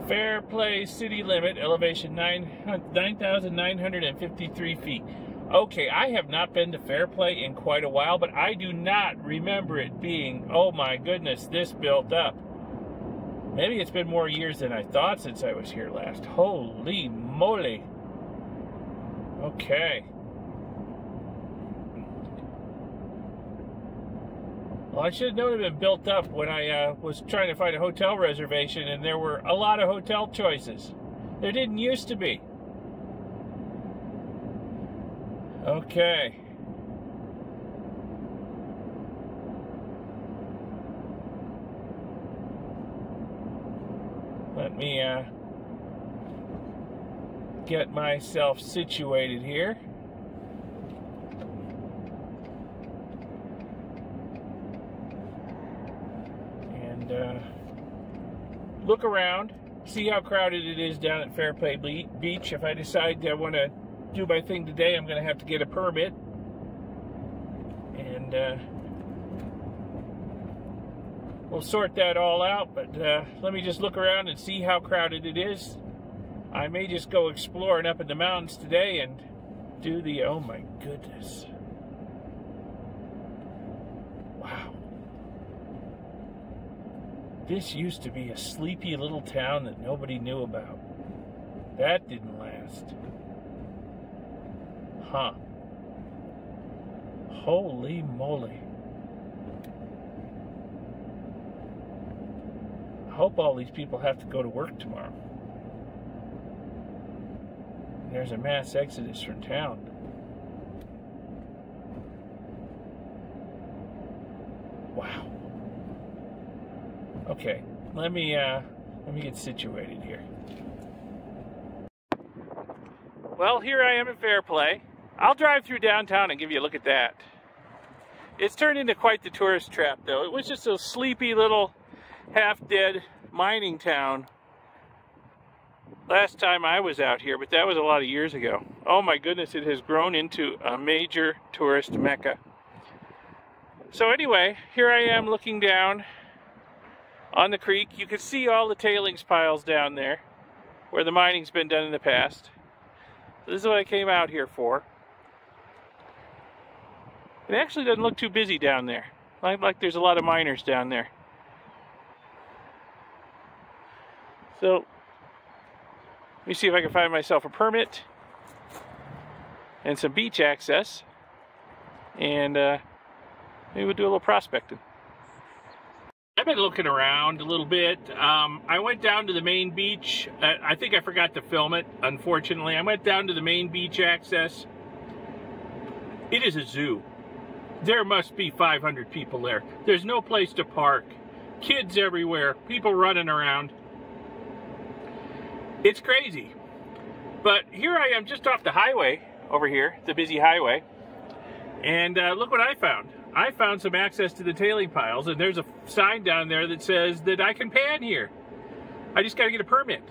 Fairplay city limit, elevation 9,953 feet. Okay, I have not been to Fairplay in quite a while, but I do not remember it being, oh my goodness, this built up. Maybe it's been more years than I thought since I was here last. Holy moly. Okay. Well, I should have known it had been built up when I was trying to find a hotel reservation, and there were a lot of hotel choices. There didn't used to be. Okay. Let me get myself situated here. And look around, see how crowded it is down at Fairplay Beach. If I decide I want to do my thing today, I'm going to have to get a permit. And we'll sort that all out, but let me just look around and see how crowded it is. I may just go exploring up in the mountains today and do the, oh my goodness. Wow. This used to be a sleepy little town that nobody knew about. That didn't last. Huh. Holy moly. I hope all these people have to go to work tomorrow. There's a mass exodus from town. Wow. Okay, let me get situated here. Well, here I am at Fairplay. I'll drive through downtown and give you a look at that. It's turned into quite the tourist trap, though. It was just a sleepy little half-dead mining town last time I was out here, but that was a lot of years ago. Oh my goodness, it has grown into a major tourist mecca. So anyway, here I am looking down on the creek. You can see all the tailings piles down there where the mining's been done in the past. This is what I came out here for. It actually doesn't look too busy down there. Like there's a lot of miners down there. So, let me see if I can find myself a permit and some beach access, and maybe we'll do a little prospecting. I've been looking around a little bit. I went down to the main beach. I think I forgot to film it, unfortunately. I went down to the main beach access. It is a zoo. There must be 500 people there. There's no place to park. Kids everywhere, people running around. It's crazy. But here I am just off the highway over here, the busy highway. And look what I found. I found some access to the tailing piles, and there's a sign down there that says that I can pan here. I just got to get a permit.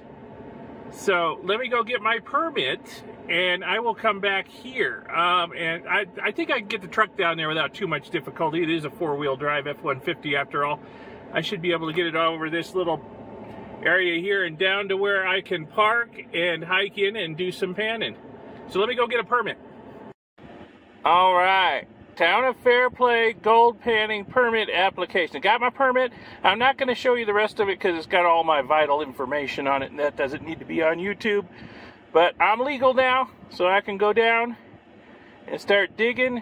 So let me go get my permit, and I will come back here. And I think I can get the truck down there without too much difficulty. It is a four-wheel drive F-150 after all. I should be able to get it over this little area here and down to where I can park and hike in and do some panning. So let me go get a permit. All right. Town of Fairplay gold panning permit application. Got my permit. I'm not going to show you the rest of it because it's got all my vital information on it, and that doesn't need to be on YouTube. But I'm legal now, so I can go down and start digging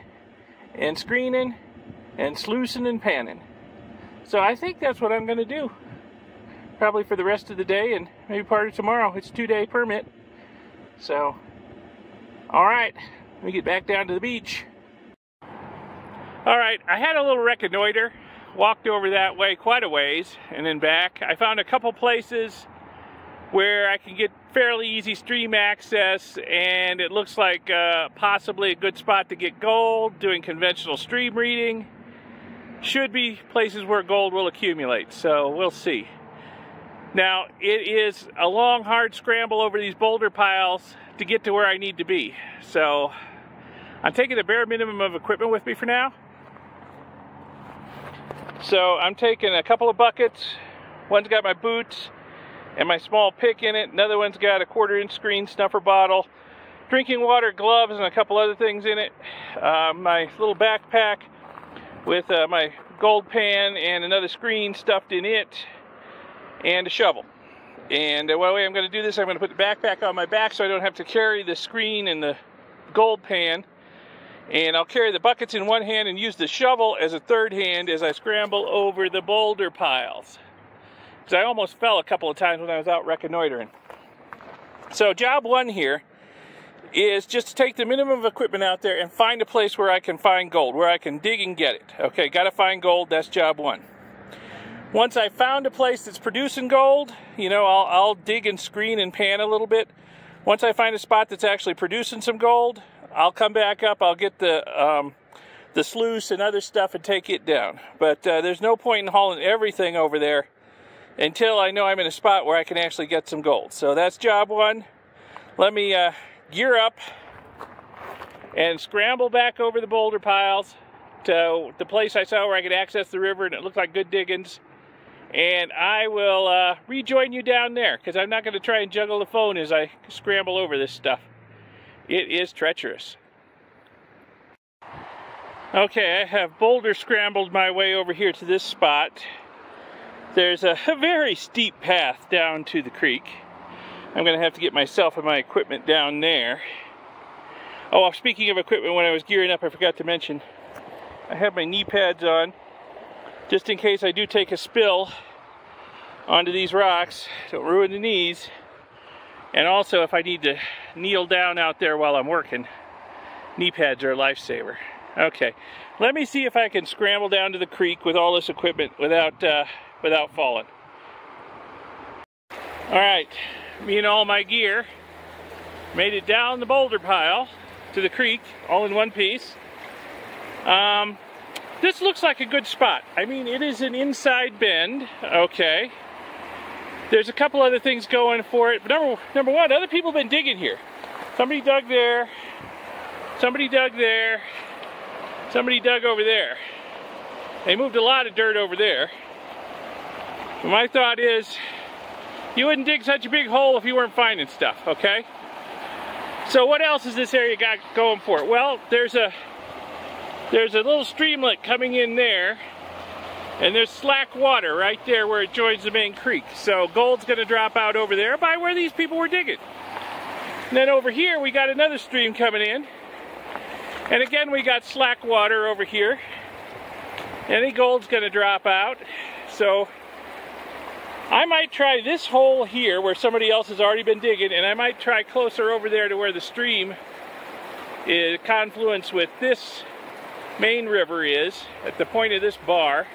and screening and sluicing and panning. So I think that's what I'm going to do. Probably for the rest of the day and maybe part of tomorrow. It's a 2-day permit. So, all right, let me get back down to the beach. All right, I had a little reconnoiter, walked over that way quite a ways and then back. I found a couple places where I can get fairly easy stream access, and it looks like possibly a good spot to get gold, doing conventional stream reading. Should be places where gold will accumulate, so we'll see. Now, it is a long, hard scramble over these boulder piles to get to where I need to be. So, I'm taking the bare minimum of equipment with me for now. So, I'm taking a couple of buckets. One's got my boots, and my small pick in it. Another one's got a 1/4-inch screen snuffer bottle, drinking water, gloves, and a couple other things in it. My little backpack with my gold pan and another screen stuffed in it, and a shovel. And the way I'm going to do this, I'm going to put the backpack on my back so I don't have to carry the screen and the gold pan. And I'll carry the buckets in one hand and use the shovel as a third hand as I scramble over the boulder piles. Because I almost fell a couple of times when I was out reconnoitering. So job one here is just to take the minimum of equipment out there and find a place where I can find gold, where I can dig and get it. Okay, got to find gold, that's job one. Once I found a place that's producing gold, you know, I'll dig and screen and pan a little bit. Once I find a spot that's actually producing some gold, I'll come back up, I'll get the sluice and other stuff and take it down. But there's no point in hauling everything over there until I know I'm in a spot where I can actually get some gold. So that's job one. Let me gear up and scramble back over the boulder piles to the place I saw where I could access the river and it looked like good diggings. And I will rejoin you down there, because I'm not going to try and juggle the phone as I scramble over this stuff. It is treacherous. Okay, I have boulder scrambled my way over here to this spot. There's a very steep path down to the creek. I'm going to have to get myself and my equipment down there. Oh, speaking of equipment, when I was gearing up, I forgot to mention, I have my knee pads on, just in case I do take a spill onto these rocks. Don't ruin the knees. And also, if I need to kneel down out there while I'm working, knee pads are a lifesaver. Okay, let me see if I can scramble down to the creek with all this equipment without falling. All right, me and all my gear made it down the boulder pile to the creek, all in one piece. This looks like a good spot. I mean, it is an inside bend, okay. There's a couple other things going for it. But number one, other people have been digging here. Somebody dug there, somebody dug there, somebody dug over there. They moved a lot of dirt over there. But my thought is, you wouldn't dig such a big hole if you weren't finding stuff, okay? So what else has this area got going for it? Well, there's a little streamlet coming in there, and there's slack water right there where it joins the main creek. So gold's gonna drop out over there by where these people were digging. And then over here we got another stream coming in, and again we got slack water over here. Any gold's gonna drop out. So I might try this hole here where somebody else has already been digging, and I might try closer over there to where the stream is confluence with this main river is, at the point of this bar.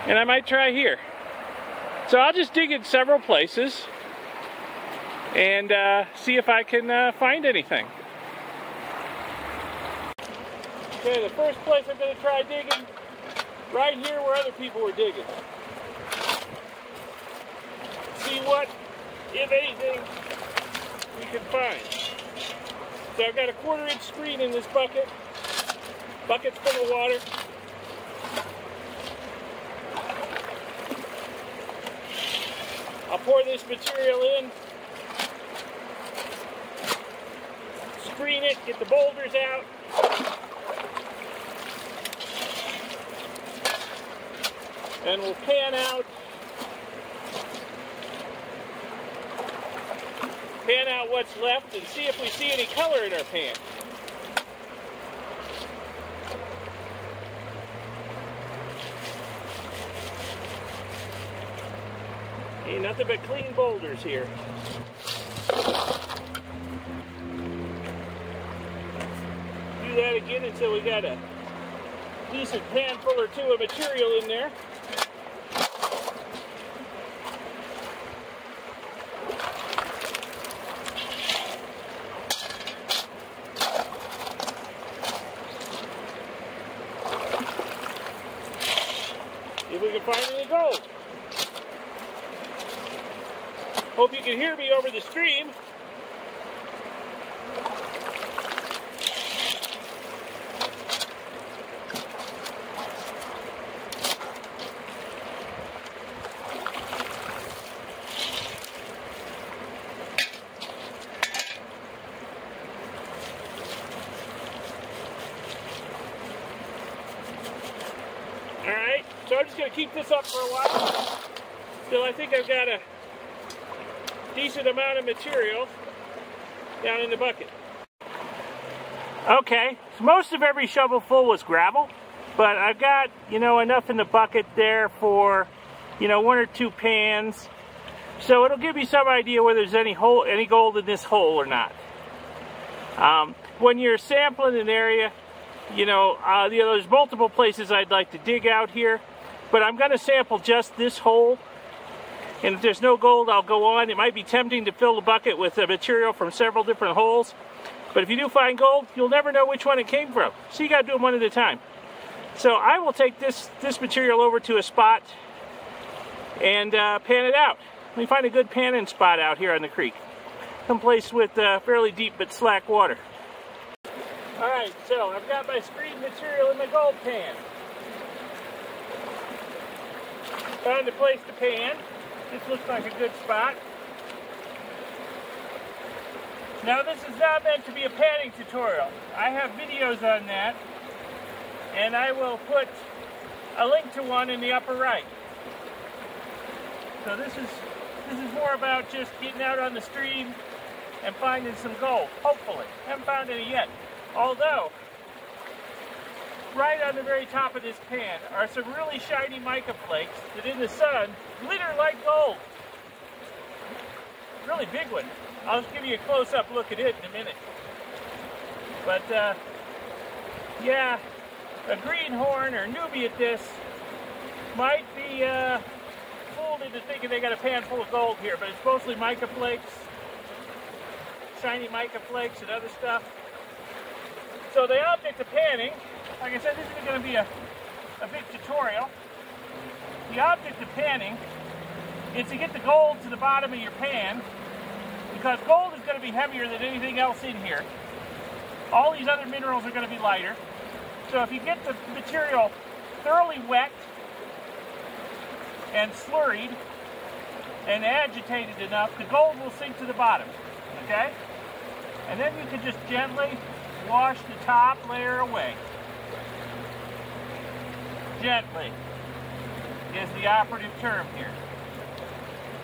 And I might try here. So I'll just dig in several places and see if I can find anything. Okay, the first place I'm going to try digging, right here where other people were digging. See what, if anything, we can find. So I've got a 1/4-inch screen in this bucket. Bucket's full of water. I'll pour this material in, screen it, get the boulders out. And we'll pan out what's left and see if we see any color in our pan. Ain't nothing but clean boulders here. Do that again until we got a decent pan full or two of material in there. If we can find any gold. Hope you can hear me over the stream. Alright, so I'm just going to keep this up for a while till I think I've got a decent amount of material down in the bucket. Okay, so most of every shovel full was gravel, but I've got, you know, enough in the bucket there for, you know, 1 or 2 pans. So it'll give you some idea whether there's any gold in this hole or not. When you're sampling an area, you know, there's multiple places I'd like to dig out here, but I'm going to sample just this hole. And if there's no gold, I'll go on. It might be tempting to fill the bucket with material from several different holes, but if you do find gold, you'll never know which one it came from. So you got to do them one at a time. So I will take this material over to a spot and pan it out. Let me find a good panning spot out here on the creek. Some place with fairly deep but slack water. Alright, so I've got my screen material in my gold pan. Found a place to pan. This looks like a good spot. Now this is not meant to be a panning tutorial. I have videos on that, and I will put a link to one in the upper right. So this is more about just getting out on the stream and finding some gold, hopefully. Haven't found any yet. Although, right on the very top of this pan are some really shiny mica flakes that in the sun glitter like gold. Really big one. I'll just give you a close-up look at it in a minute. But, yeah, a greenhorn or newbie at this might be fooled into thinking they got a pan full of gold here, but it's mostly mica flakes, shiny mica flakes and other stuff. So the object of panning, like I said, this isn't going to be a big tutorial. The object of panning is to get the gold to the bottom of your pan, because gold is going to be heavier than anything else in here. All these other minerals are going to be lighter. So if you get the material thoroughly wet and slurried and agitated enough, the gold will sink to the bottom, okay? And then you can just gently wash the top layer away. Gently is the operative term here.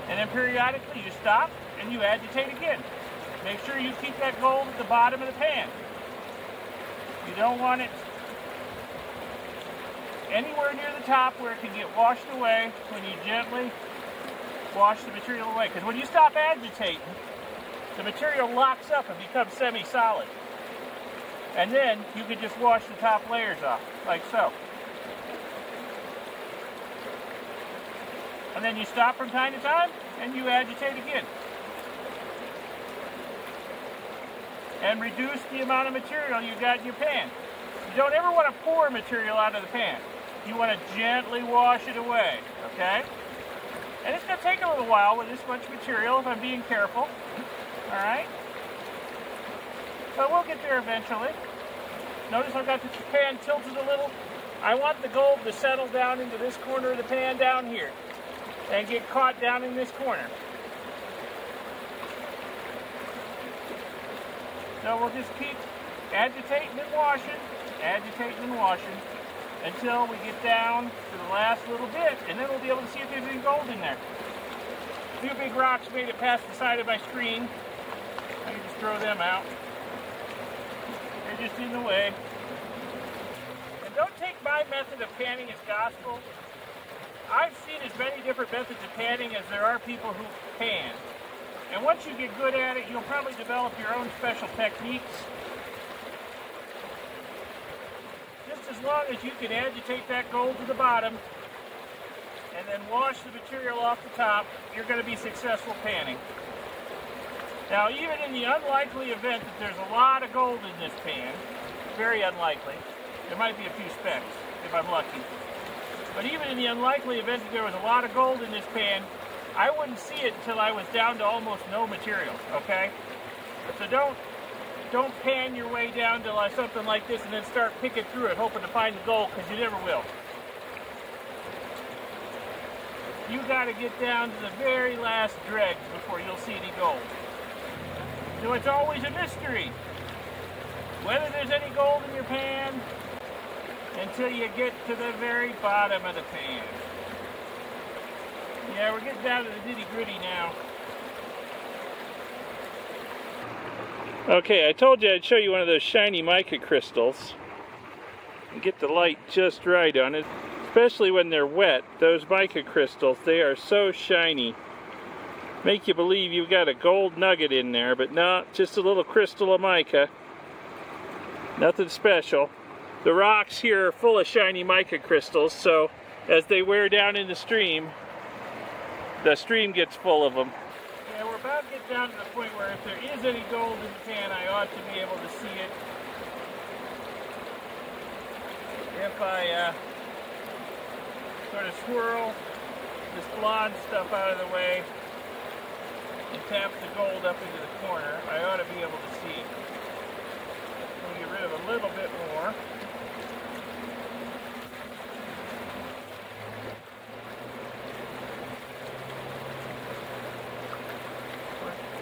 And then periodically you stop and you agitate again. Make sure you keep that gold at the bottom of the pan. You don't want it anywhere near the top where it can get washed away when you gently wash the material away. Because when you stop agitating, the material locks up and becomes semi-solid. And then you can just wash the top layers off, like so. And then you stop from time to time, and you agitate again. And reduce the amount of material you got in your pan. You don't ever want to pour material out of the pan. You want to gently wash it away, okay? And it's going to take a little while with this much material if I'm being careful, all right? But we'll get there eventually. Notice I've got the pan tilted a little. I want the gold to settle down into this corner of the pan down here and get caught down in this corner. So we'll just keep agitating and washing until we get down to the last little bit, and then we'll be able to see if there's any gold in there. A few big rocks made it past the side of my screen. I can just throw them out. They're just in the way. And don't take my method of panning as gospel. I've seen as many different methods of panning as there are people who pan. And once you get good at it, you'll probably develop your own special techniques. Just as long as you can agitate that gold to the bottom and then wash the material off the top, you're going to be successful panning. Now, even in the unlikely event that there's a lot of gold in this pan, very unlikely, there might be a few specks if I'm lucky. But even in the unlikely event that there was a lot of gold in this pan, I wouldn't see it until I was down to almost no material, okay? So don't pan your way down to something like this and then start picking through it, hoping to find the gold, because you never will. You got to get down to the very last dregs before you'll see any gold. So it's always a mystery whether there's any gold in your pan until you get to the very bottom of the pan. Yeah, we're getting down to the nitty-gritty now. Okay, I told you I'd show you one of those shiny mica crystals and get the light just right on it. Especially when they're wet, those mica crystals, they are so shiny. Make you believe you've got a gold nugget in there, but not just a little crystal of mica. Nothing special. The rocks here are full of shiny mica crystals, so as they wear down in the stream gets full of them. Yeah, we're about to get down to the point where if there is any gold in the pan, I ought to be able to see it. If I sort of swirl this blonde stuff out of the way and tap the gold up into the corner, I ought to be able to see. I'm going to get rid of a little bit more.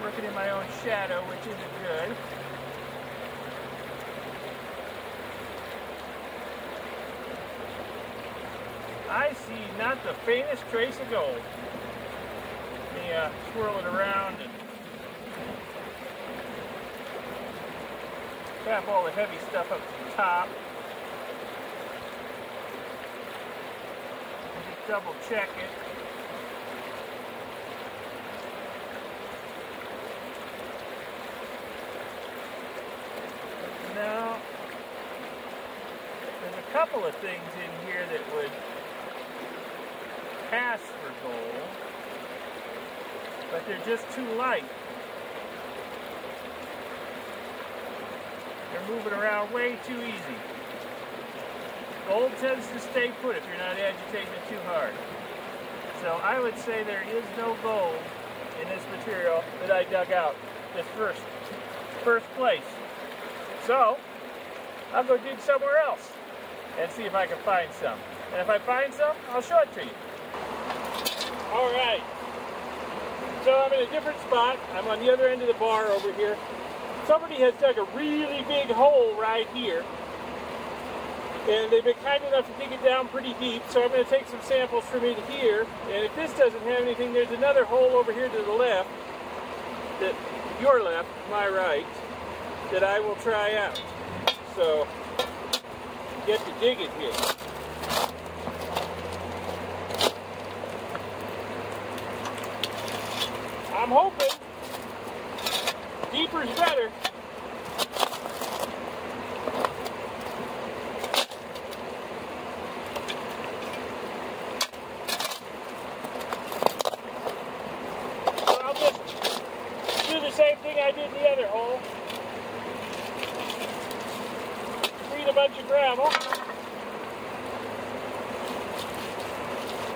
Working in my own shadow, which isn't good. I see not the faintest trace of gold. Let me swirl it around and tap all the heavy stuff up to the top. Just double check it. Now, there's a couple of things in here that would pass for gold, but they're just too light. They're moving around way too easy. Gold tends to stay put if you're not agitating it too hard. So I would say there is no gold in this material that I dug out this first place. So I'll go dig somewhere else and see if I can find some. And if I find some, I'll show it to you. All right. So I'm in a different spot. I'm on the other end of the bar over here. Somebody has dug a really big hole right here. And they've been kind enough to dig it down pretty deep. So I'm going to take some samples from in here. And if this doesn't have anything, there's another hole over here to the left, your left, my right, that I will try out. So get to digging here. I'm hoping deeper's better. So I'll just do the same thing I did in the other hole. Treat a bunch of gravel.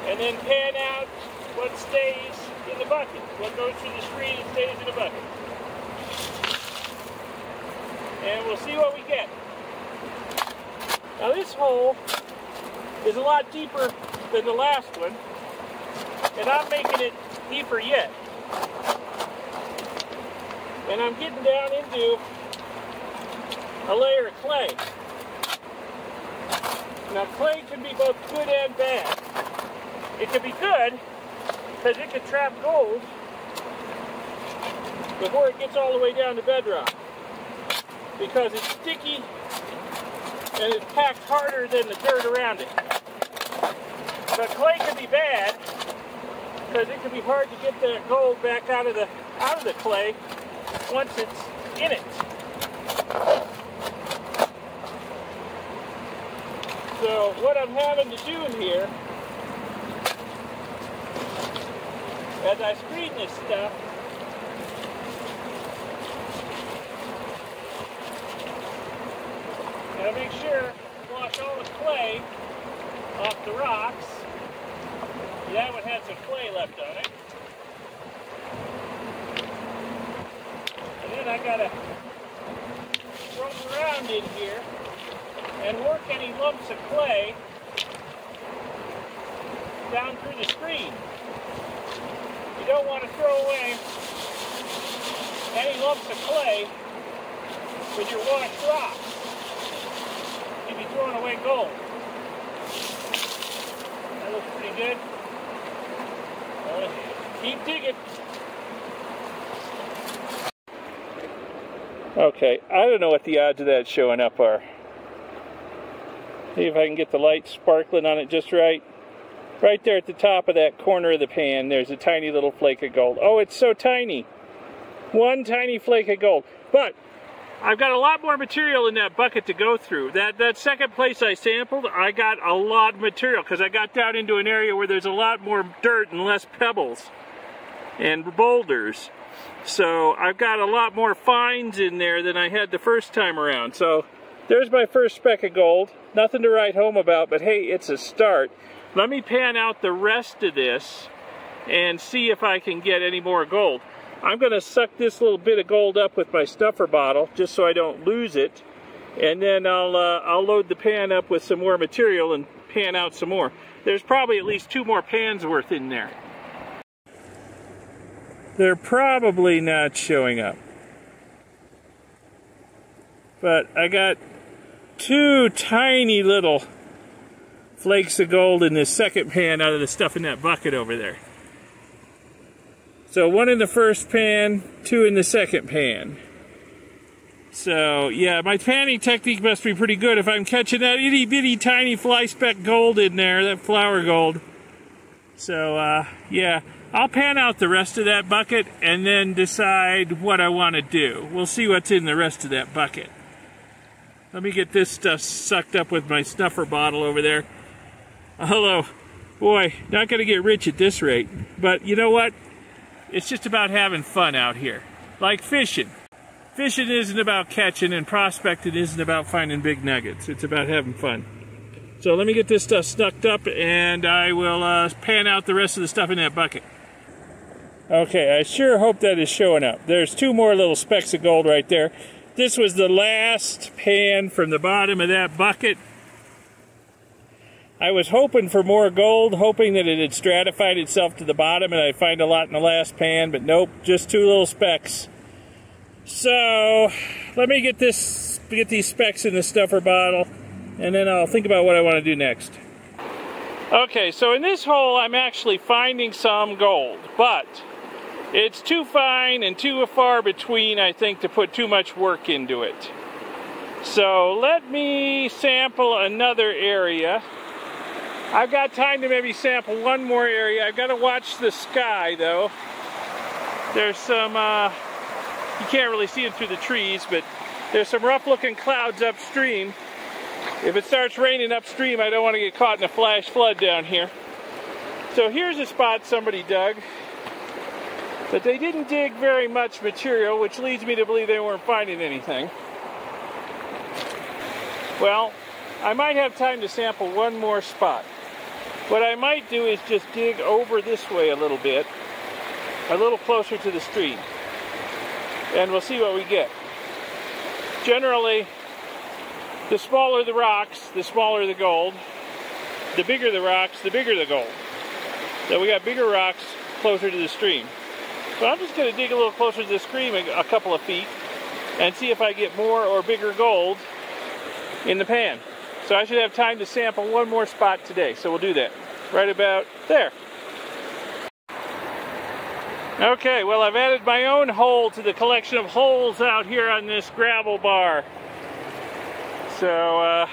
And then pan out what stays in the bucket. What goes through the screen and stays in the bucket. And we'll see what we get. Now this hole is a lot deeper than the last one, and I'm making it deeper yet. And I'm getting down into a layer of clay. Now clay can be both good and bad. It can be good because it can trap gold before it gets all the way down to bedrock, because it's sticky and it's packed harder than the dirt around it. But clay can be bad because it can be hard to get the gold back out of the clay once it's in it. So what I'm having to do here, as I screen this stuff, and make sure to wash all the clay off the rocks. That one had some clay left on it. And then I gotta roll around in here and work any lumps of clay down through the screen. You don't want to throw away any lumps of clay with your washed rocks. You'd be throwing away gold. good. Keep digging. Okay, I don't know what the odds of that showing up are. See if I can get the light sparkling on it just right. Right there at the top of that corner of the pan, there's a tiny little flake of gold. Oh, it's so tiny. One tiny flake of gold. But I've got a lot more material in that bucket to go through. That second place I sampled, I got a lot of material because I got down into an area where there's a lot more dirt and less pebbles and boulders. So I've got a lot more finds in there than I had the first time around. So there's my first speck of gold. Nothing to write home about, but hey, it's a start. Let me pan out the rest of this and see if I can get any more gold. I'm going to suck this little bit of gold up with my stuffer bottle just so I don't lose it, and then I'll load the pan up with some more material and pan out some more. There's probably at least 2 more pans worth in there. They're probably not showing up, but I got 2 tiny little flakes of gold in this second pan out of the stuff in that bucket over there. So 1 in the first pan, 2 in the second pan. So yeah, my panning technique must be pretty good if I'm catching that itty bitty tiny fly speck gold in there, that flower gold. So yeah, I'll pan out the rest of that bucket and then decide what I want to do. We'll see what's in the rest of that bucket. Let me get this stuff sucked up with my snuffer bottle over there. Hello. Boy, not going to get rich at this rate. But you know what? It's just about having fun out here. Like fishing. Fishing isn't about catching, and prospecting isn't about finding big nuggets. It's about having fun. So let me get this stuff snucked up, and I will pan out the rest of the stuff in that bucket. Okay, I sure hope that is showing up. There's 2 more little specks of gold right there. This was the last pan from the bottom of that bucket. I was hoping for more gold, hoping that it had stratified itself to the bottom and I'd find a lot in the last pan, but nope, just 2 little specks. So, let me get these specks in the stuffer bottle, and then I'll think about what I want to do next. Okay, so in this hole I'm actually finding some gold, but it's too fine and too far between, I think, to put too much work into it. So let me sample another area. I've got time to maybe sample 1 more area. I've got to watch the sky, though. There's some, you can't really see it through the trees, but there's some rough-looking clouds upstream. If it starts raining upstream, I don't want to get caught in a flash flood down here. So here's a spot somebody dug, but they didn't dig very much material, which leads me to believe they weren't finding anything. Well, I might have time to sample 1 more spot. What I might do is just dig over this way a little bit, a little closer to the stream, and we'll see what we get. Generally, the smaller the rocks, the smaller the gold. The bigger the rocks, the bigger the gold. So we got bigger rocks closer to the stream. So I'm just going to dig a little closer to the stream a couple of feet and see if I get more or bigger gold in the pan. So I should have time to sample 1 more spot today, so we'll do that. Right about there. Okay, well, I've added my own hole to the collection of holes out here on this gravel bar. So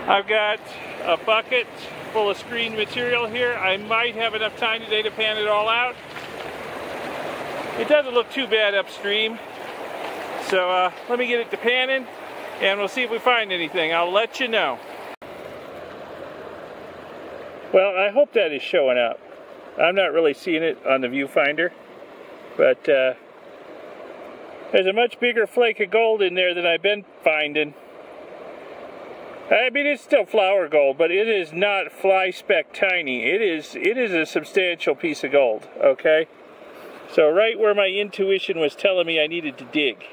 I've got a bucket full of screen material here. I might have enough time today to pan it all out. It doesn't look too bad upstream. So let me get it to panning, and we'll see if we find anything. I'll let you know. Well, I hope that is showing up. I'm not really seeing it on the viewfinder, but there's a much bigger flake of gold in there than I've been finding. I mean, it's still flower gold, but it is not fly speck tiny. It is a substantial piece of gold, okay? So right where my intuition was telling me I needed to dig.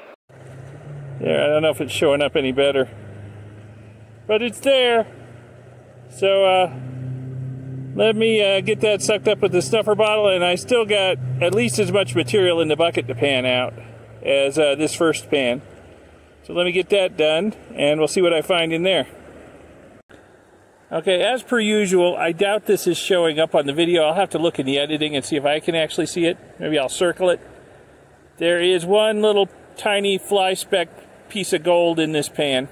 There, I don't know if it's showing up any better, but it's there. So let me get that sucked up with the stuffer bottle, and I still got at least as much material in the bucket to pan out as this first pan. So let me get that done, and we'll see what I find in there. Okay, as per usual, I doubt this is showing up on the video. I'll have to look in the editing and see if I can actually see it. Maybe I'll circle it. There is one little tiny fly speck piece of gold in this pan.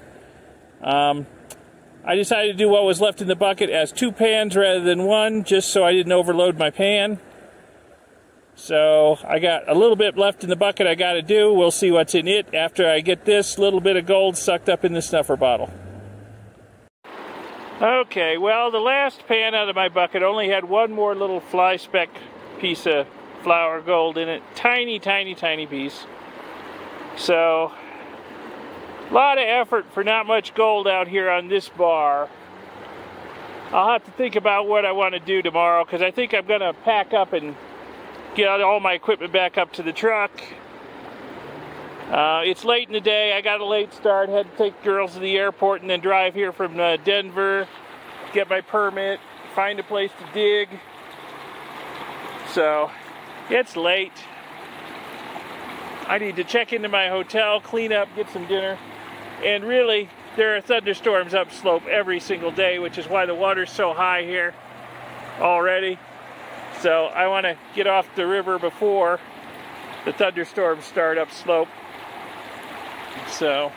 I decided to do what was left in the bucket as 2 pans rather than 1, just so I didn't overload my pan. So I got a little bit left in the bucket I got to do. We'll see what's in it after I get this little bit of gold sucked up in the snuffer bottle. Okay, well, the last pan out of my bucket only had one more little fly speck piece of flour gold in it. Tiny, tiny, tiny piece. So, a lot of effort for not much gold out here on this bar. I'll have to think about what I want to do tomorrow, because I think I'm going to pack up and get all my equipment back up to the truck. It's late in the day. I got a late start. Had to take girls to the airport and then drive here from Denver, get my permit, find a place to dig. So, it's late. I need to check into my hotel, clean up, get some dinner. And really, there are thunderstorms upslope every single day, which is why the water's so high here already. So I want to get off the river before the thunderstorms start upslope. So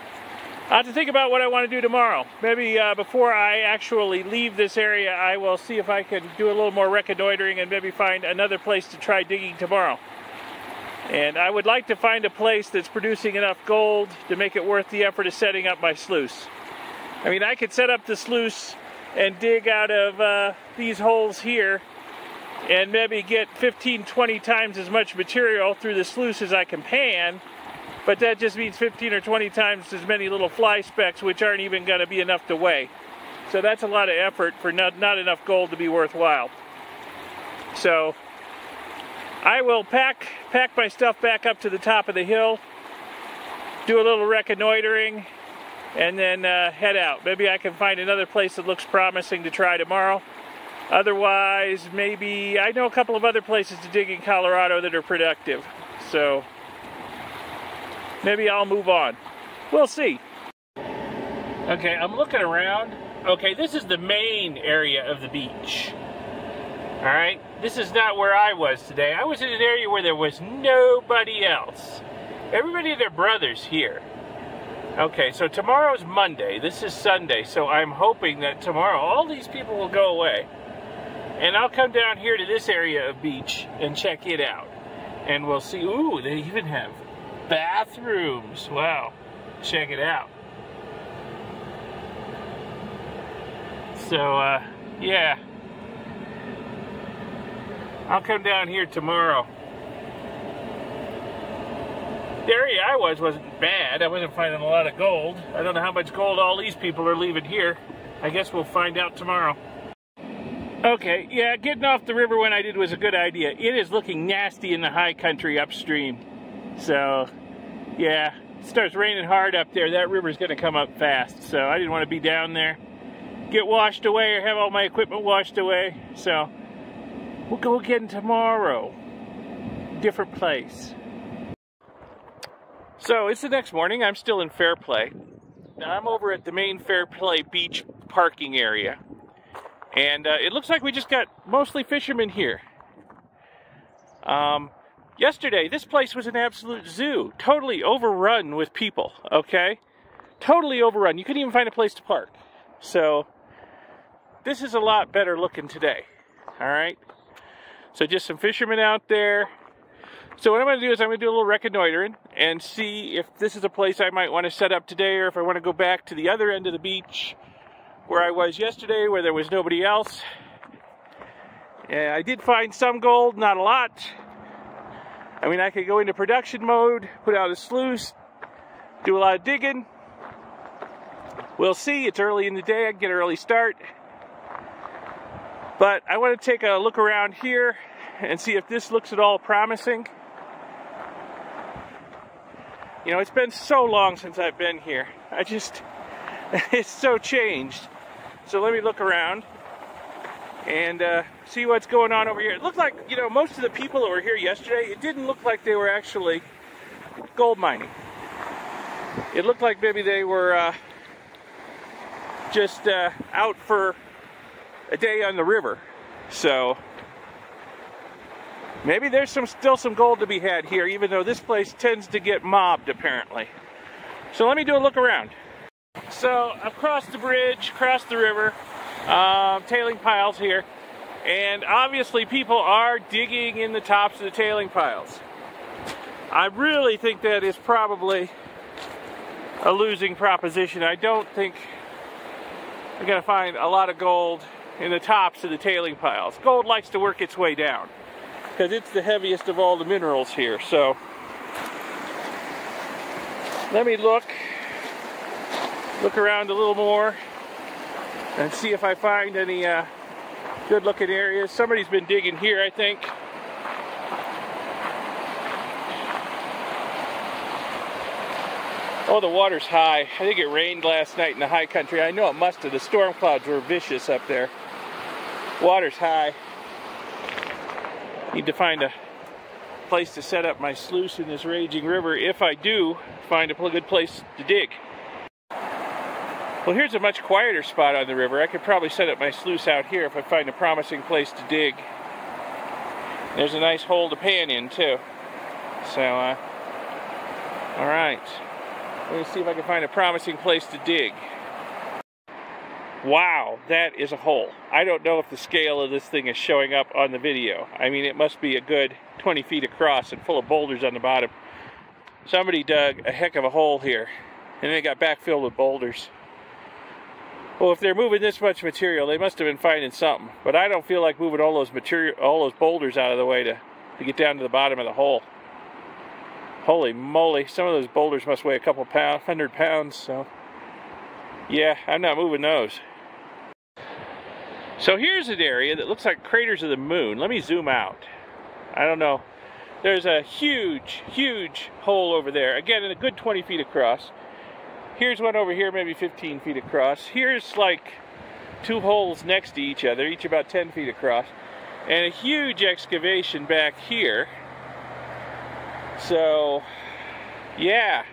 I have to think about what I want to do tomorrow. Maybe before I actually leave this area, I will see if I can do a little more reconnoitering and maybe find another place to try digging tomorrow. And I would like to find a place that's producing enough gold to make it worth the effort of setting up my sluice. I mean, I could set up the sluice and dig out of these holes here and maybe get 15-20 times as much material through the sluice as I can pan, but that just means 15 or 20 times as many little fly specks, which aren't even going to be enough to weigh. So that's a lot of effort for not enough gold to be worthwhile. So I will pack my stuff back up to the top of the hill, do a little reconnoitering, and then head out. Maybe I can find another place that looks promising to try tomorrow. Otherwise, maybe I know a couple of other places to dig in Colorado that are productive. So maybe I'll move on. We'll see. Okay, I'm looking around. Okay, this is the main area of the beach. Alright, this is not where I was today. I was in an area where there was nobody else. Everybody and their brothers here. Okay, so tomorrow's Monday. This is Sunday, so I'm hoping that tomorrow all these people will go away. And I'll come down here to this area of beach and check it out. And we'll see. Ooh, they even have bathrooms. Wow, check it out. So, yeah. I'll come down here tomorrow. The area I wasn't bad. I wasn't finding a lot of gold. I don't know how much gold all these people are leaving here. I guess we'll find out tomorrow. Okay, yeah, getting off the river when I did was a good idea. It is looking nasty in the high country upstream. So, yeah, it starts raining hard up there. That river's going to come up fast. So I didn't want to be down there, get washed away or have all my equipment washed away. So we'll go again tomorrow. Different place. So it's the next morning. I'm still in Fairplay. Now I'm over at the main Fairplay beach parking area. And it looks like we just got mostly fishermen here. Yesterday, this place was an absolute zoo. Totally overrun with people, okay? Totally overrun. You couldn't even find a place to park. So, this is a lot better looking today, all right? So just some fishermen out there. So what I'm going to do is I'm going to do a little reconnoitering and see if this is a place I might want to set up today, or if I want to go back to the other end of the beach where I was yesterday, where there was nobody else. Yeah, I did find some gold, not a lot. I mean, I could go into production mode, put out a sluice, do a lot of digging. We'll see. It's early in the day. I can get an early start. But I want to take a look around here and see if this looks at all promising. You know, it's been so long since I've been here. It's so changed. So let me look around and see what's going on over here. It looked like, you know, most of the people that were here yesterday, it didn't look like they were actually gold mining. It looked like maybe they were just out for a day on the river. So maybe there's still some gold to be had here, even though this place tends to get mobbed apparently. So let me do a look around. So I've crossed the bridge, crossed the river, tailing piles here, and obviously people are digging in the tops of the tailing piles. I really think that is probably a losing proposition. I don't think we're going to find a lot of gold in the tops of the tailing piles. Gold likes to work its way down because it's the heaviest of all the minerals here. So let me look around a little more and see if I find any good looking areas. Somebody's been digging here, I think. Oh, the water's high. I think it rained last night in the high country. I know it must have. The storm clouds were vicious up there. Water's high. Need to find a place to set up my sluice in this raging river if I do find a good place to dig. Well, here's a much quieter spot on the river. I could probably set up my sluice out here if I find a promising place to dig. There's a nice hole to pan in too. So, all right. Let me see if I can find a promising place to dig. Wow, that is a hole. I don't know if the scale of this thing is showing up on the video. I mean, it must be a good 20 feet across and full of boulders on the bottom. Somebody dug a heck of a hole here, and they got backfilled with boulders. Well, if they're moving this much material, they must have been finding something. But I don't feel like moving all those boulders out of the way to get down to the bottom of the hole. Holy moly, some of those boulders must weigh a couple pounds, 100 pounds, so yeah, I'm not moving those. So here's an area that looks like craters of the moon. Let me zoom out. I don't know. There's a huge, huge hole over there. Again, a good 20 feet across. Here's one over here, maybe 15 feet across. Here's like two holes next to each other, each about 10 feet across. And a huge excavation back here. So, yeah,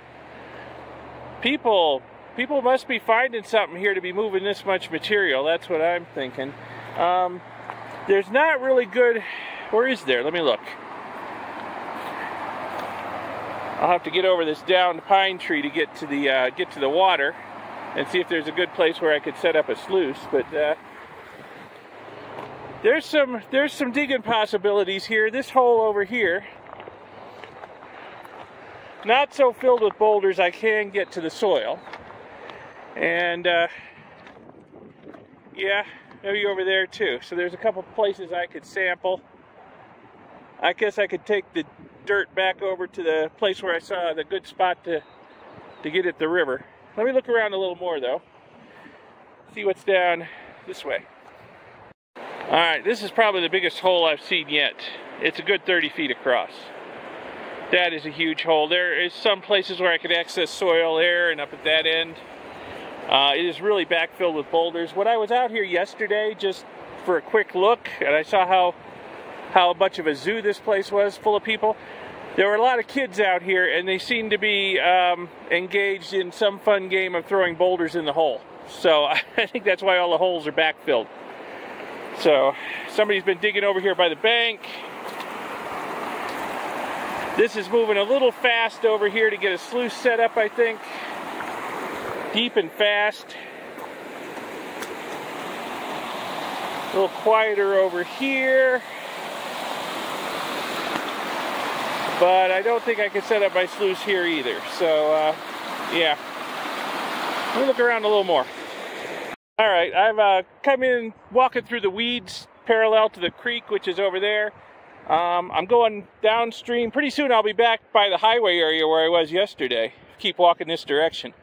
people must be finding something here to be moving this much material. That's what I'm thinking. There's not really good, or is there? Let me look. I'll have to get over this downed pine tree to get to the water and see if there's a good place where I could set up a sluice. But there's some digging possibilities here. This hole over here, not so filled with boulders, I can get to the soil. And yeah, maybe over there too. So there's a couple places I could sample. I guess I could take the dirt back over to the place where I saw the good spot to get at the river. Let me look around a little more though. See what's down this way. Alright, this is probably the biggest hole I've seen yet. It's a good 30 feet across. That is a huge hole. There is some places where I could access soil there and up at that end. It is really backfilled with boulders. When I was out here yesterday just for a quick look, and I saw how much of a zoo this place was, full of people, there were a lot of kids out here and they seemed to be engaged in some fun game of throwing boulders in the hole. So I think that's why all the holes are backfilled. So somebody's been digging over here by the bank. This is moving a little fast over here to get a sluice set up, I think. Deep and fast. A little quieter over here. But I don't think I can set up my sluice here either. So, yeah. Let me look around a little more. Alright, I've come in walking through the weeds parallel to the creek, which is over there. I'm going downstream. Pretty soon I'll be back by the highway area where I was yesterday. Keep walking this direction.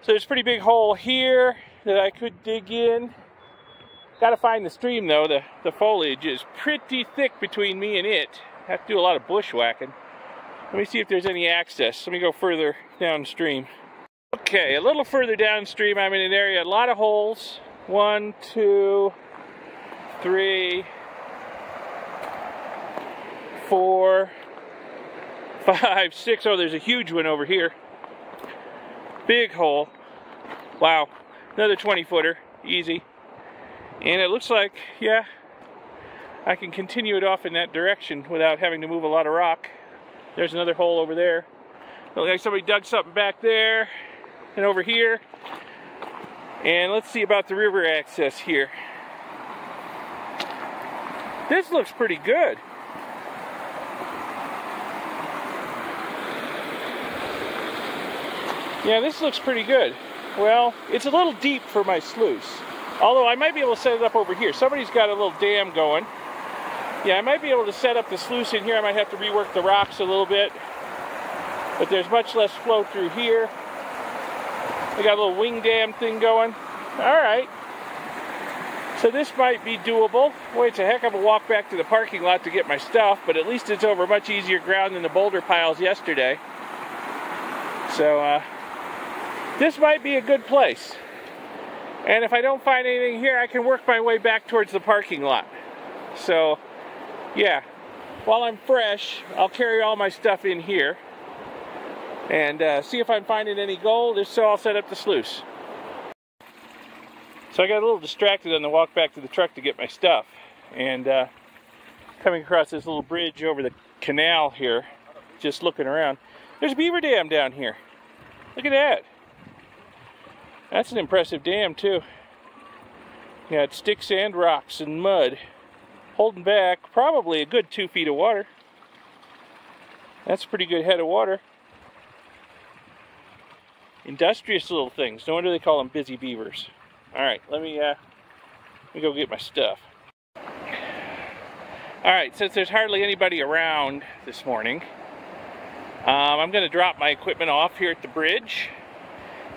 So there's a pretty big hole here that I could dig in. Got to find the stream though. The foliage is pretty thick between me and it. I have to do a lot of bushwhacking. Let me see if there's any access. Let me go further downstream. Okay, a little further downstream I'm in an area, a lot of holes. 1, 2, 3, 4, 5, 6. Oh, there's a huge one over here. Big hole. Wow. Another 20-footer. Easy. And it looks like, yeah, I can continue it off in that direction without having to move a lot of rock. There's another hole over there. Looks like somebody dug something back there and over here. And let's see about the river access here. This looks pretty good. Yeah, this looks pretty good. Well, it's a little deep for my sluice. Although I might be able to set it up over here. Somebody's got a little dam going. Yeah, I might be able to set up the sluice in here. I might have to rework the rocks a little bit. But there's much less flow through here. We got a little wing dam thing going. Alright. So this might be doable. Boy, it's a heck of a walk back to the parking lot to get my stuff, but at least it's over much easier ground than the boulder piles yesterday. So, this might be a good place. And if I don't find anything here, I can work my way back towards the parking lot. So, yeah. While I'm fresh, I'll carry all my stuff in here. And see if I'm finding any gold. If so, I'll set up the sluice. So I got a little distracted on the walk back to the truck to get my stuff. And coming across this little bridge over the canal here, just looking around. There's a beaver dam down here. Look at that. That's an impressive dam too. Yeah, it's sticks and rocks and mud. Holding back probably a good 2 feet of water. That's a pretty good head of water. Industrious little things. No wonder they call them busy beavers. Alright, let me go get my stuff. Alright, since there's hardly anybody around this morning, I'm going to drop my equipment off here at the bridge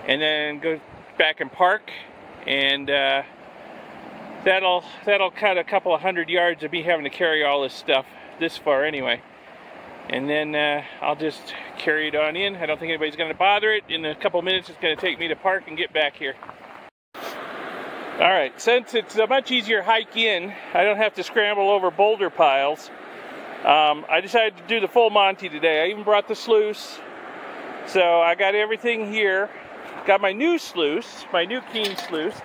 and then go back and park, and that'll cut a couple of 100 yards of me having to carry all this stuff this far anyway. And then I'll just carry it on in. I don't think anybody's going to bother it. In a couple minutes it's going to take me to park and get back here. Alright, since it's a much easier hike in, I don't have to scramble over boulder piles. I decided to do the full Monty today. I even brought the sluice. So I got everything here. Got my new sluice, my new Keen sluice.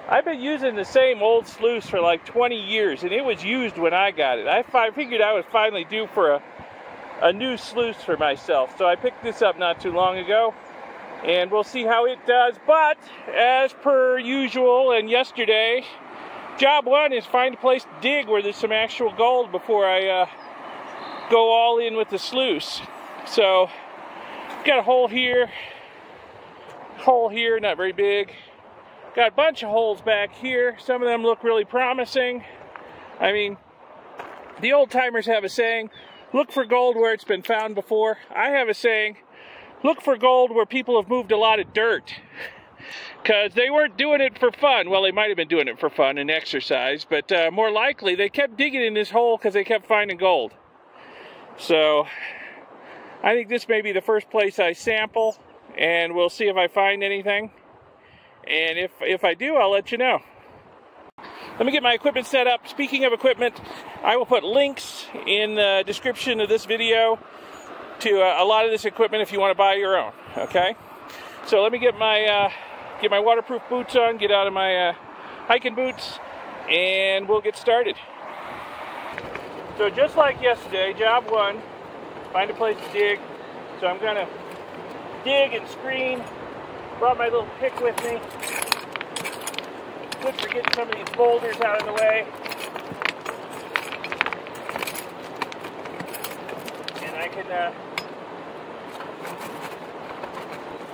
I've been using the same old sluice for like 20 years, and it was used when I got it. I figured I was finally due for a new sluice for myself. So I picked this up not too long ago, and we'll see how it does. But as per usual and yesterday, job one is find a place to dig where there's some actual gold before I go all in with the sluice. So got a hole here, not very big. Got a bunch of holes back here. Some of them look really promising. I mean, the old timers have a saying, look for gold where it's been found before. I have a saying, look for gold where people have moved a lot of dirt. Because they weren't doing it for fun. Well, they might have been doing it for fun and exercise, but more likely they kept digging in this hole because they kept finding gold. So I think this may be the first place I sample, and we'll see if I find anything. And if I do, I'll let you know. Let me get my equipment set up. Speaking of equipment, I will put links in the description of this video to a lot of this equipment if you want to buy your own. Okay? So let me get my waterproof boots on, get out of my hiking boots, and we'll get started. So just like yesterday, job one, find a place to dig. So I'm gonna dig and screen. Brought my little pick with me. Good for getting some of these boulders out of the way. And I can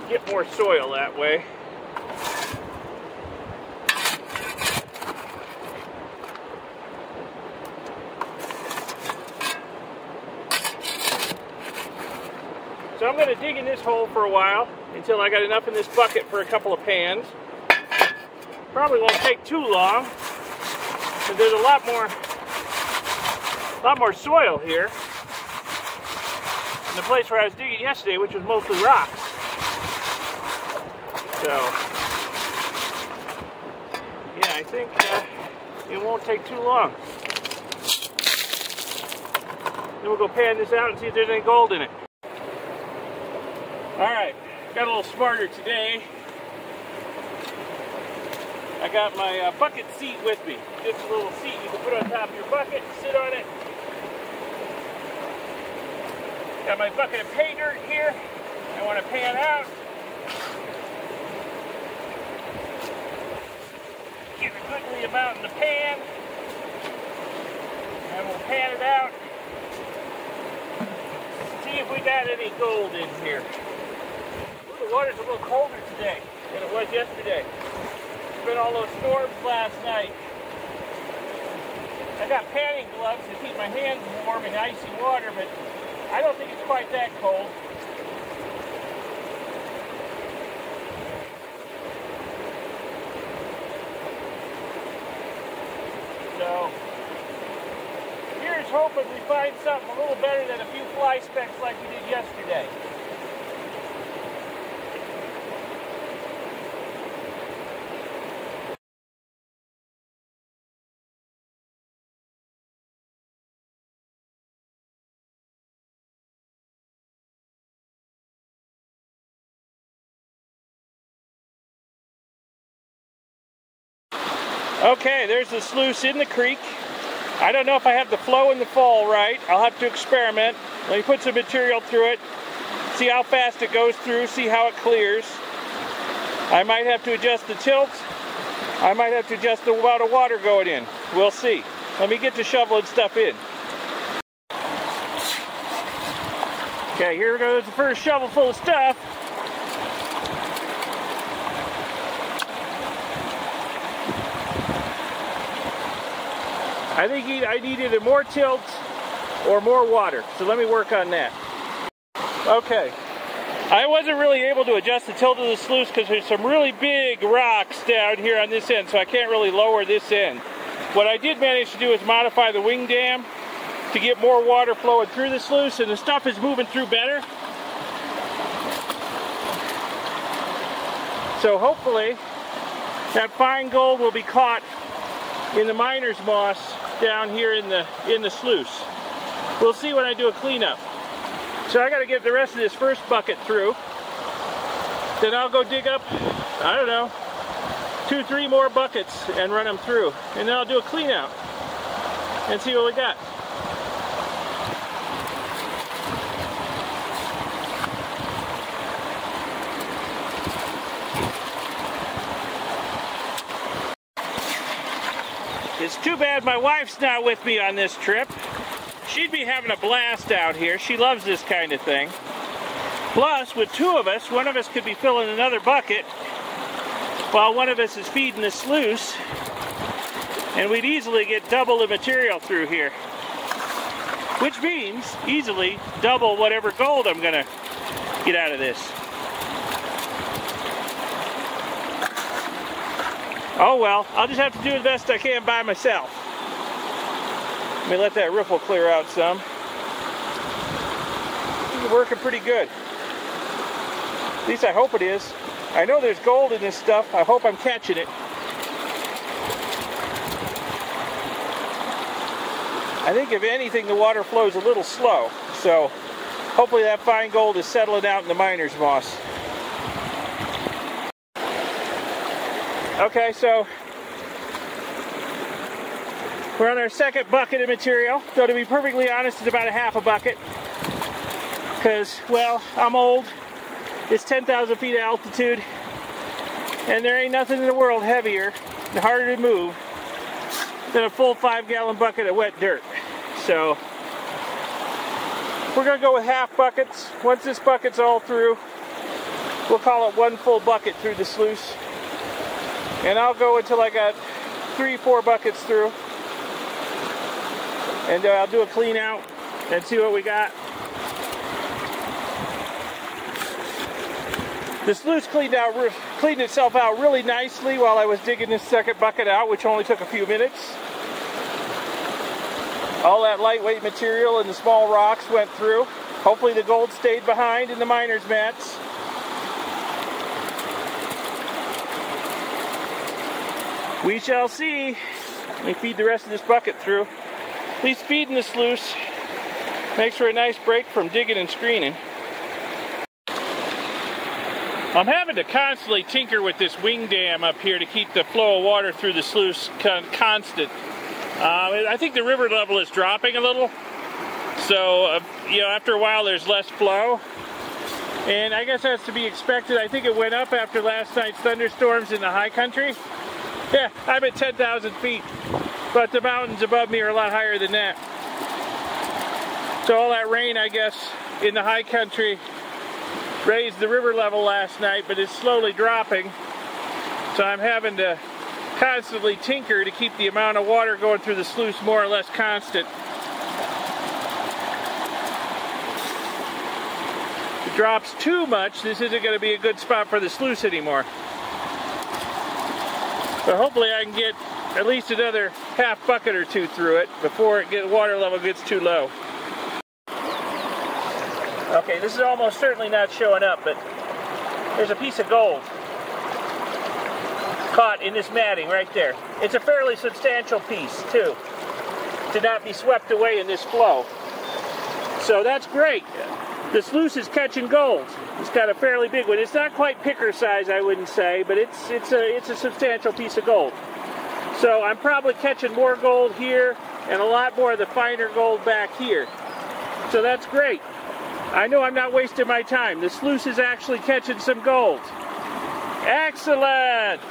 get more soil that way. So I'm going to dig in this hole for a while until I got enough in this bucket for a couple of pans. Probably won't take too long, because there's a lot more soil here than the place where I was digging yesterday, which was mostly rocks. So yeah, I think it won't take too long. Then we'll go pan this out and see if there's any gold in it. Alright, got a little smarter today. I I got my bucket seat with me. Just a little seat you can put on top of your bucket, sit on it. Got my bucket of pay dirt here. I want to pan out. Get a goodly amount in the pan. And we'll pan it out. See if we got any gold in here. Ooh, the water's a little colder today than it was yesterday. It's been all those storms last night. I got panning gloves to keep my hands warm in icy water, but I don't think it's quite that cold. So, here's hoping we find something a little better than a few fly specks like we did yesterday. Okay, there's the sluice in the creek. I don't know if I have the flow and the fall right. I'll have to experiment. Let me put some material through it, see how fast it goes through, see how it clears. I might have to adjust the tilt. I might have to adjust the amount of water going in. We'll see. Let me get to shoveling stuff in. Okay, here goes the first shovel full of stuff. I think I need either more tilt or more water, so let me work on that. Okay, I wasn't really able to adjust the tilt of the sluice because there's some really big rocks down here on this end, so I can't really lower this end. What I did manage to do is modify the wing dam to get more water flowing through the sluice, and the stuff is moving through better. So hopefully that fine gold will be caught in the miner's moss down here in the sluice. We'll see when I do a cleanup. So I got to get the rest of this first bucket through. Then I'll go dig up, I don't know, 2-3 more buckets and run them through. And then I'll do a clean out and see what we got. It's too bad my wife's not with me on this trip. She'd be having a blast out here. She loves this kind of thing. Plus, with two of us, one of us could be filling another bucket while one of us is feeding the sluice, and we'd easily get double the material through here. Which means easily double whatever gold I'm gonna get out of this. Oh well, I'll just have to do the best I can by myself. Let me let that riffle clear out some. It's working pretty good. At least I hope it is. I know there's gold in this stuff. I hope I'm catching it. I think if anything, the water flows a little slow. So hopefully that fine gold is settling out in the miner's moss. Okay, so we're on our second bucket of material. Though to be perfectly honest, it's about a half a bucket. Because, well, I'm old. It's 10,000 feet of altitude. And there ain't nothing in the world heavier and harder to move than a full 5-gallon bucket of wet dirt. So we're going to go with half buckets. Once this bucket's all through, we'll call it one full bucket through the sluice. And I'll go until I got 3-4 buckets through. And I'll do a clean out and see what we got. The sluice cleaned itself out really nicely while I was digging this second bucket out, which only took a few minutes. All that lightweight material and the small rocks went through. Hopefully the gold stayed behind in the miner's mats. We shall see. Let me feed the rest of this bucket through. At least feeding the sluice makes for a nice break from digging and screening. I'm having to constantly tinker with this wing dam up here to keep the flow of water through the sluice constant. I think the river level is dropping a little, so you know, after a while there's less flow, and I guess that's to be expected. I think it went up after last night's thunderstorms in the high country. Yeah, I'm at 10,000 feet, but the mountains above me are a lot higher than that. So all that rain, I guess, in the high country raised the river level last night, but it's slowly dropping. So I'm having to constantly tinker to keep the amount of water going through the sluice more or less constant. If it drops too much, this isn't going to be a good spot for the sluice anymore. But hopefully I can get at least another half bucket or two through it before water level gets too low. Okay, this is almost certainly not showing up, but there's a piece of gold caught in this matting right there. It's a fairly substantial piece, too, to not be swept away in this flow. So that's great. The sluice is catching gold. It's got a fairly big one. It's not quite picker size, I wouldn't say, but it's a substantial piece of gold. So I'm probably catching more gold here and a lot more of the finer gold back here. So that's great. I know I'm not wasting my time. The sluice is actually catching some gold. Excellent!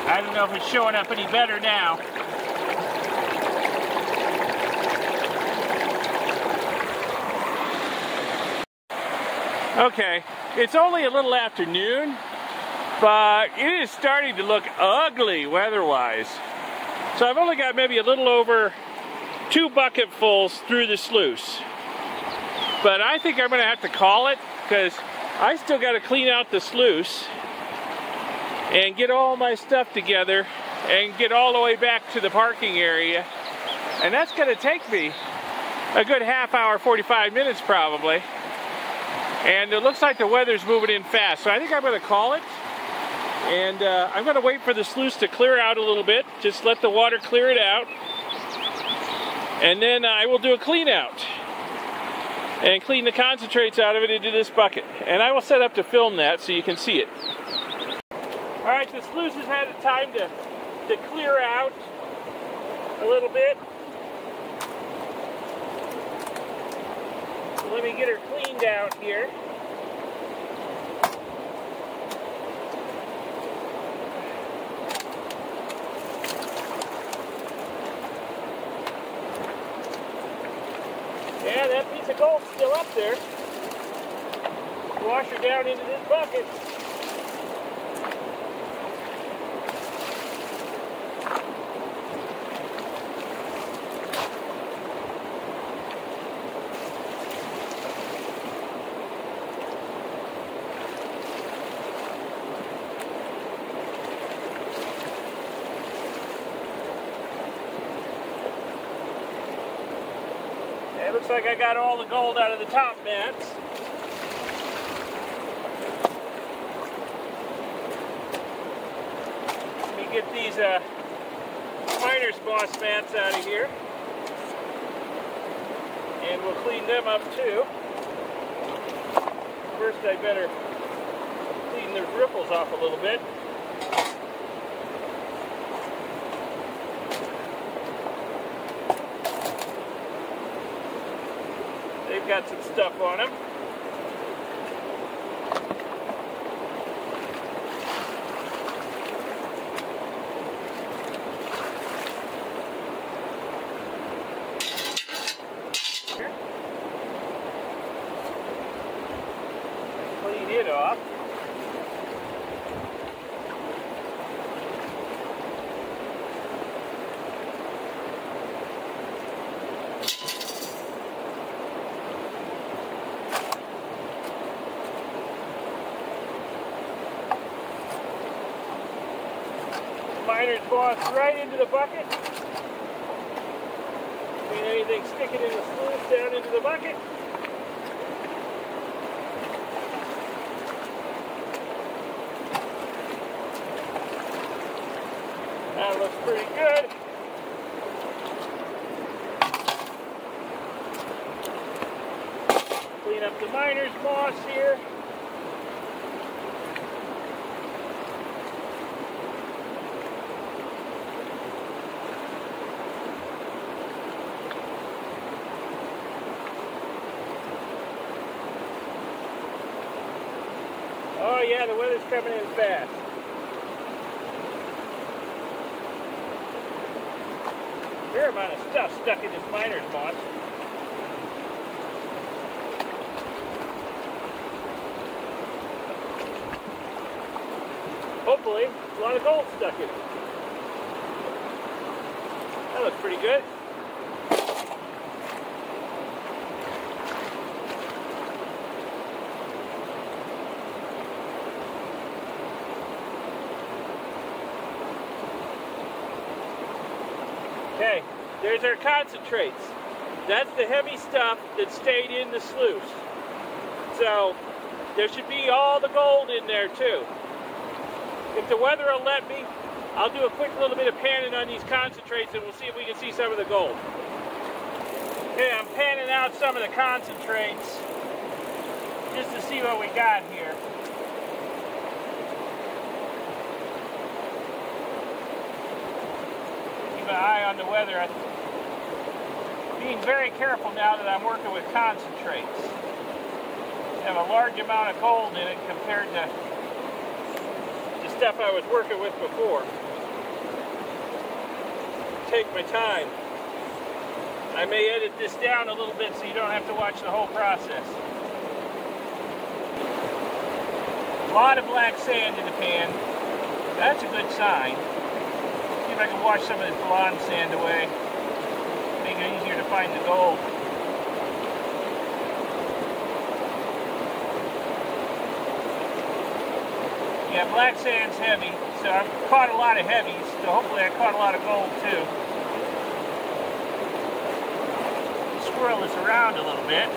I don't know if it's showing up any better now. Okay, it's only a little after noon, but it is starting to look ugly weather-wise. So I've only got maybe a little over 2 bucketfuls through the sluice. But I think I'm going to have to call it, because I still got to clean out the sluice and get all my stuff together and get all the way back to the parking area. And that's going to take me a good half hour, 45 minutes probably. And it looks like the weather's moving in fast. So I think I'm going to call it. And I'm going to wait for the sluice to clear out a little bit. Just let the water clear it out. And then I will do a clean out and clean the concentrates out of it into this bucket. And I will set up to film that so you can see it. Alright, the sluice has had a time to clear out a little bit. So let me get her cleaned out here. Yeah, that piece of gold's still up there. Wash her down into this bucket. It looks like I got all the gold out of the top mats. Let me get these miner's boss mats out of here. And we'll clean them up too. First I better clean the ripples off a little bit. They've got some stuff on them. Here. Clean it off. Miner's boss right into the bucket. Clean anything sticking in the sluice down into the bucket. That looks pretty good. Clean up the miner's moss here. Oh yeah, the weather's coming in fast. Fair amount of stuff stuck in this miner's moss. Hopefully, a lot of gold stuck in it. That looks pretty good. Okay, there's our concentrates. That's the heavy stuff that stayed in the sluice. So, there should be all the gold in there too. If the weather will let me, I'll do a quick little bit of panning on these concentrates and we'll see if we can see some of the gold. Okay, I'm panning out some of the concentrates just to see what we got here. Keep an eye on the weather. I'm being very careful now that I'm working with concentrates. I have a large amount of gold in it compared to stuff I was working with before. Take my time. I may edit this down a little bit so you don't have to watch the whole process. A lot of black sand in the pan. That's a good sign. See if I can wash some of this blonde sand away. Make it easier to find the gold. Yeah, black sand's heavy, so I've caught a lot of heavies, so hopefully I caught a lot of gold too. Swirl this around a little bit.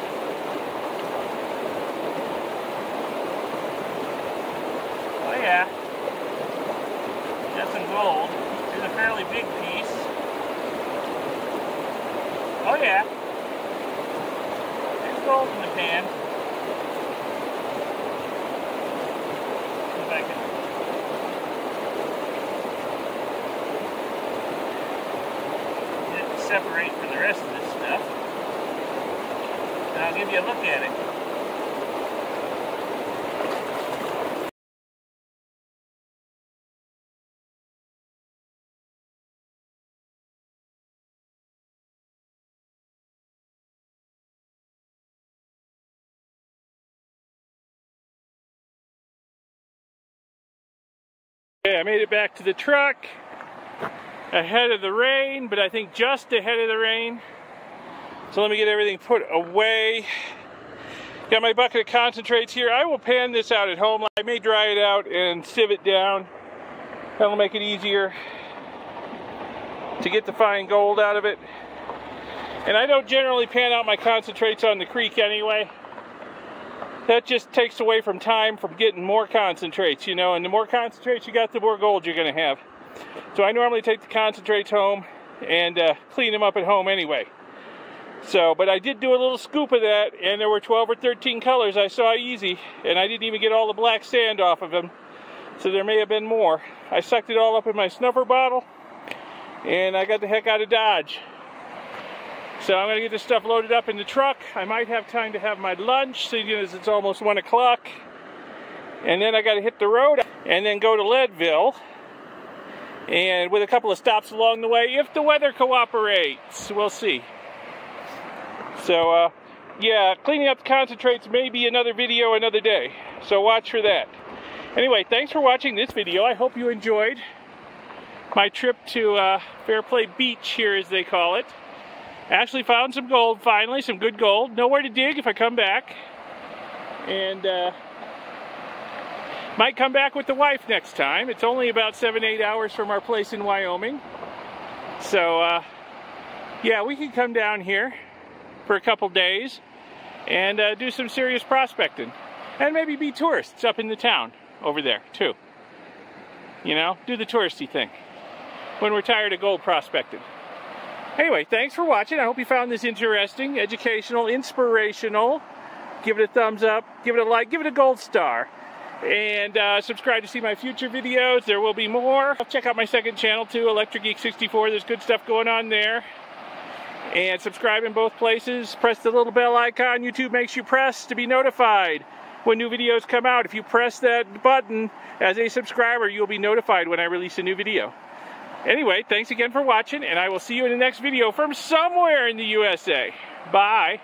Oh yeah, that's some gold. Here's a fairly big piece. Oh yeah, there's gold in the pan. I can get it to separate from the rest of this stuff. And I'll give you a look at it. Okay, I made it back to the truck ahead of the rain, but I think just ahead of the rain. So let me get everything put away. Got my bucket of concentrates here. I will pan this out at home. I may dry it out and sieve it down. That'll make it easier to get the fine gold out of it. And I don't generally pan out my concentrates on the creek anyway. That just takes away from time from getting more concentrates, you know, and the more concentrates you got, the more gold you're going to have. So I normally take the concentrates home and clean them up at home anyway. So, but I did do a little scoop of that, and there were 12 or 13 colors I saw easy, and I didn't even get all the black sand off of them, so there may have been more. I sucked it all up in my snuffer bottle, and I got the heck out of Dodge. So I'm going to get this stuff loaded up in the truck. I might have time to have my lunch, seeing as it's almost 1 o'clock. And then I got to hit the road and then go to Leadville. And with a couple of stops along the way, if the weather cooperates. We'll see. So, yeah, cleaning up the concentrates may be another video another day. So watch for that. Anyway, thanks for watching this video. I hope you enjoyed my trip to Fairplay Beach here, as they call it. Actually found some gold finally, some good gold. Nowhere to dig if I come back. And might come back with the wife next time. It's only about 7-8 hours from our place in Wyoming. So, yeah, we can come down here for a couple days and do some serious prospecting. And maybe be tourists up in the town over there, too. You know, do the touristy thing when we're tired of gold prospecting. Anyway, thanks for watching. I hope you found this interesting, educational, inspirational, give it a thumbs up, give it a like, give it a gold star. And subscribe to see my future videos. There will be more. Check out my second channel too, Electric Geek 64. There's good stuff going on there. And subscribe in both places. Press the little bell icon YouTube makes you press to be notified when new videos come out. If you press that button as a subscriber, you'll be notified when I release a new video. Anyway, thanks again for watching, and I will see you in the next video from somewhere in the USA. Bye.